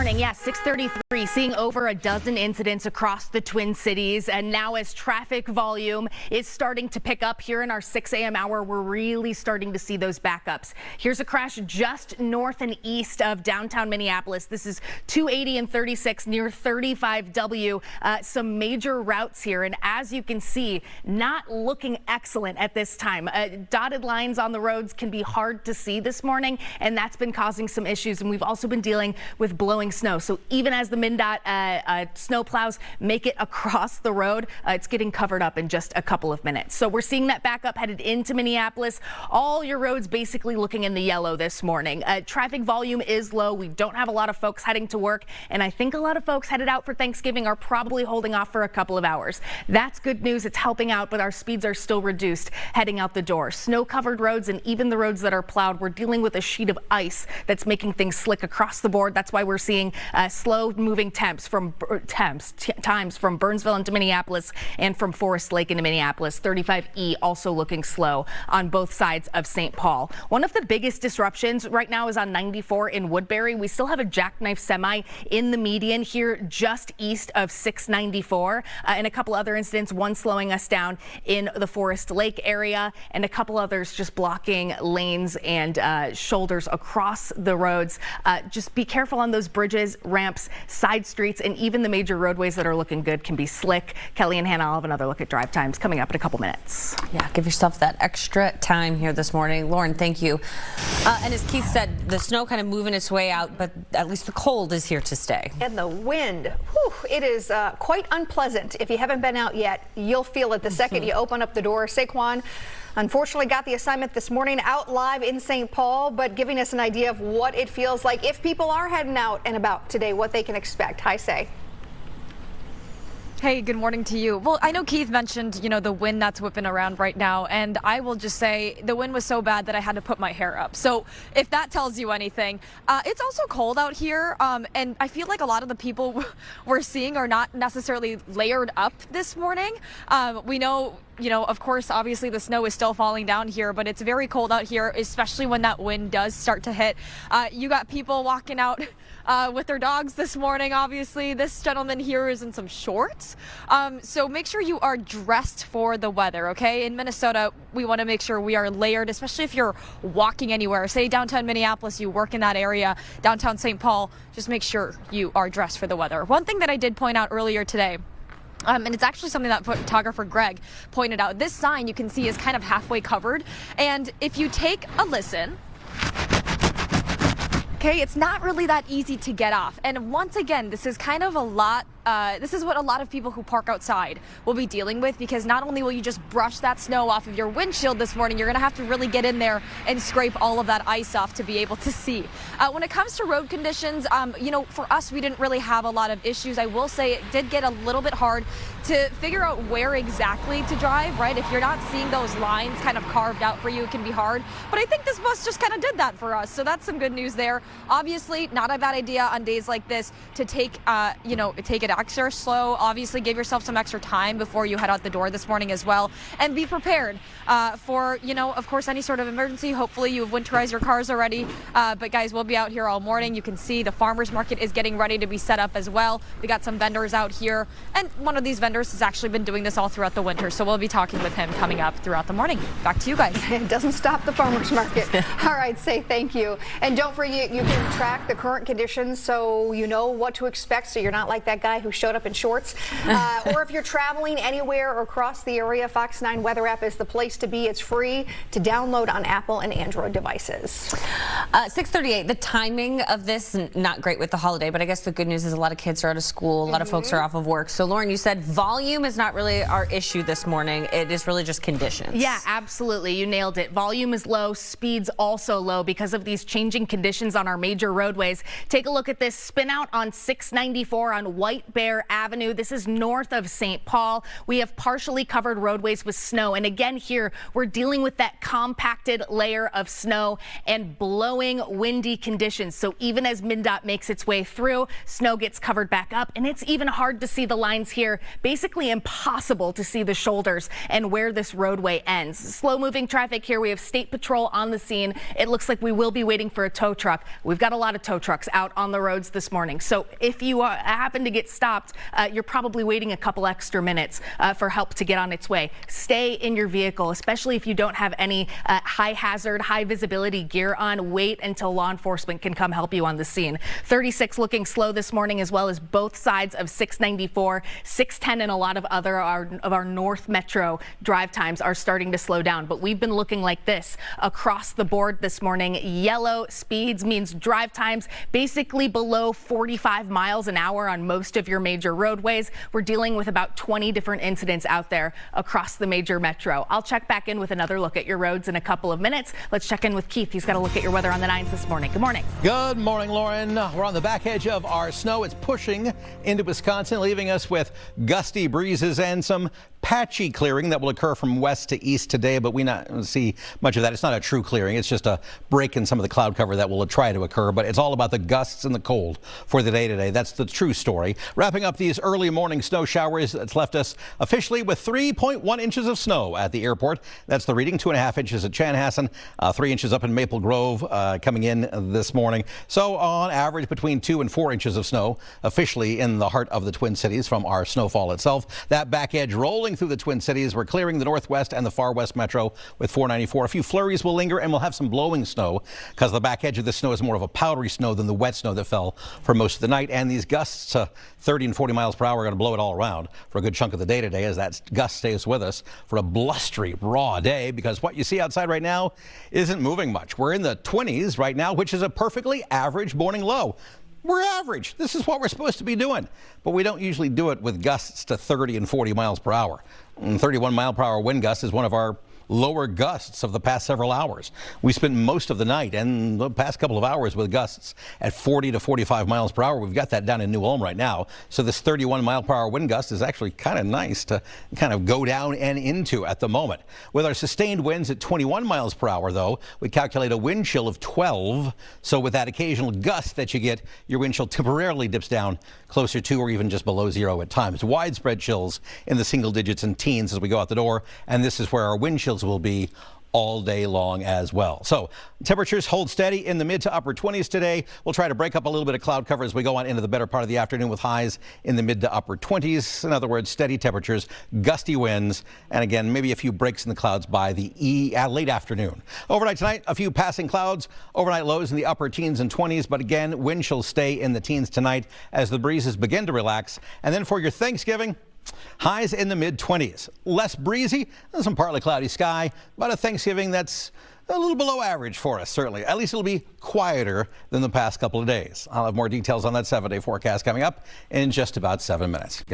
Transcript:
morning. Yeah, 6:33, seeing over a dozen incidents across the Twin Cities. And now as traffic volume is starting to pick up here in our 6 a.m. hour, we're really starting to see those backups. Here's a crash just north and east of downtown Minneapolis. This is 280 and 36 near 35W. Some major routes here. And as you can see, not looking excellent at this time. Dotted lines on the roads can be hard to see this morning, and that's been causing some issues. And we've also been dealing with blowing snow. So even as the MnDOT snow plows make it across the road, it's getting covered up in just a couple of minutes. So we're seeing that backup headed into Minneapolis. All your roads basically looking in the yellow this morning. Traffic volume is low. We don't have a lot of folks heading to work, and I think a lot of folks headed out for Thanksgiving are probably holding off for a couple of hours. That's good news. It's helping out, but our speeds are still reduced heading out the door. Snow-covered roads and even the roads that are plowed, we're dealing with a sheet of ice that's making things slick across the board. That's why we're seeing slow-moving times from Burnsville into Minneapolis and from Forest Lake into Minneapolis. 35E also looking slow on both sides of St. Paul. One of the biggest disruptions right now is on 94 in Woodbury. We still have a jackknife semi in the median here just east of 694 and a couple other incidents, one slowing us down in the Forest Lake area and a couple others just blocking lanes and shoulders across the roads. Just be careful on those bridges, ramps, side streets, and even the major roadways that are looking good can be slick. Kelly and Hannah, I'll have another look at drive times coming up in a couple minutes. Yeah, give yourself that extra time here this morning. Lauren, thank you. And as Keith said, the snow kind of moving its way out, but at least the cold is here to stay. And the wind, whew, it is quite unpleasant. If you haven't been out yet, you'll feel it the second you open up the door. Saquon unfortunately got the assignment this morning out live in St. Paul, but giving us an idea of what it feels like if people are heading out and about today, what they can expect. Hi, Say. Hey, good morning to you. Well, I know Keith mentioned, the wind that's whipping around right now, and I will just say the wind was so bad that I had to put my hair up. So if that tells you anything, it's also cold out here, and I feel like a lot of the people we're seeing are not necessarily layered up this morning. We know, of course, obviously the snow is still falling down here, but it's very cold out here, especially when that wind does start to hit. You got people walking out with their dogs this morning. Obviously, this gentleman here is in some shorts. So make sure you are dressed for the weather, okay? In Minnesota, we want to make sure we are layered, especially if you're walking anywhere. Say downtown Minneapolis, you work in that area, downtown St. Paul, just make sure you are dressed for the weather. One thing that I did point out earlier today, and it's actually something that photographer Greg pointed out. This sign you can see is kind of halfway covered. And if you take a listen, okay, it's not really that easy to get off. And once again, this is kind of a lot. This is what a lot of people who park outside will be dealing with, because not only will you just brush that snow off of your windshield this morning, you're going to have to really get in there and scrape all of that ice off to be able to see. When it comes to road conditions, for us, we didn't really have a lot of issues. I will say it did get a little bit hard to figure out where exactly to drive, right? If you're not seeing those lines kind of carved out for you, it can be hard. But I think this bus just kind of did that for us. So that's some good news there. Obviously, not a bad idea on days like this to take it extra slow. Obviously, give yourself some extra time before you head out the door this morning as well, and be prepared for, of course, any sort of emergency. Hopefully you've winterized your cars already, but guys, we'll be out here all morning. You can see the farmers market is getting ready to be set up as well. We got some vendors out here, and one of these vendors has actually been doing this all throughout the winter, so we'll be talking with him coming up throughout the morning. Back to you guys. It doesn't stop the farmers market. All right, Say thank you. And don't forget, you can track the current conditions so you know what to expect, so you're not like that guy who showed up in shorts. Or if you're traveling anywhere or across the area, Fox 9 weather app is the place to be. It's free to download on Apple and Android devices. 6:38, the timing of this, not great with the holiday, but I guess the good news is a lot of kids are out of school, a lot of folks are off of work. So Lauren, you said volume is not really our issue this morning. It is really just conditions. Yeah, absolutely. You nailed it. Volume is low, speeds also low because of these changing conditions on our major roadways. Take a look at this spin out on 694 on White Bear Avenue. This is north of St. Paul. We have partially covered roadways with snow. And again, here we're dealing with that compacted layer of snow and blowing windy conditions. So even as MnDOT makes its way through, snow gets covered back up, and it's even hard to see the lines here. Basically impossible to see the shoulders and where this roadway ends. Slow moving traffic here. We have State Patrol on the scene. It looks like we will be waiting for a tow truck. We've got a lot of tow trucks out on the roads this morning. So if you happen to get stopped, you're probably waiting a couple extra minutes for help to get on its way. Stay in your vehicle, especially if you don't have any high hazard, high visibility gear on. Wait until law enforcement can come help you on the scene. 36 looking slow this morning, as well as both sides of 694, 610, and a lot of other of our North Metro drive times are starting to slow down. But we've been looking like this across the board this morning. Yellow speeds means drive times basically below 45 miles an hour on most of your major roadways. We're dealing with about 20 different incidents out there across the major metro. I'll check back in with another look at your roads in a couple of minutes. Let's check in with Keith. He's got a look at your weather on the 9s this morning. Good morning. Good morning, Lauren. We're on the back edge of our snow. It's pushing into Wisconsin, leaving us with gusty breezes and some patchy clearing that will occur from west to east today, but we not see much of that. It's not a true clearing. It's just a break in some of the cloud cover that will try to occur, but it's all about the gusts and the cold for the day today. That's the true story. Wrapping up these early morning snow showers, that's left us officially with 3.1 inches of snow at the airport. That's the reading. 2.5 inches at Chanhassen, 3 inches up in Maple Grove coming in this morning. So on average between 2 and 4 inches of snow officially in the heart of the Twin Cities from our snowfall itself. That back edge rolling through the Twin Cities. We're clearing the northwest and the far west metro with 494. A few flurries will linger, and we'll have some blowing snow because the back edge of the snow is more of a powdery snow than the wet snow that fell for most of the night. And these gusts 30 and 40 miles per hour are going to blow it all around for a good chunk of the day today, as that gust stays with us for a blustery, raw day, because what you see outside right now isn't moving much. We're in the 20s right now, which is a perfectly average morning low. We're average. This is what we're supposed to be doing. But we don't usually do it with gusts to 30 and 40 miles per hour. 31 mile per hour wind gust is one of our lower gusts of the past several hours. We spent most of the night and the past couple of hours with gusts at 40 to 45 miles per hour. We've got that down in New Ulm right now. So this 31 mile per hour wind gust is actually kind of nice to kind of go down and into at the moment. With our sustained winds at 21 miles per hour, though, we calculate a wind chill of 12. So with that occasional gust that you get, your wind chill temporarily dips down closer to or even just below zero at times. Widespread chills in the single digits and teens as we go out the door. And this is where our wind chills will be all day long as well. So temperatures hold steady in the mid to upper 20s today. We'll try to break up a little bit of cloud cover as we go on into the better part of the afternoon with highs in the mid to upper 20s. In other words, steady temperatures, gusty winds, and again, maybe a few breaks in the clouds by the late afternoon. Overnight tonight, a few passing clouds, overnight lows in the upper teens and 20s, but again, wind shall stay in the teens tonight as the breezes begin to relax. And then for your Thanksgiving, highs in the mid-20s. Less breezy, some partly cloudy sky, but a Thanksgiving that's a little below average for us, certainly. At least it'll be quieter than the past couple of days. I'll have more details on that 7-day forecast coming up in just about 7 minutes.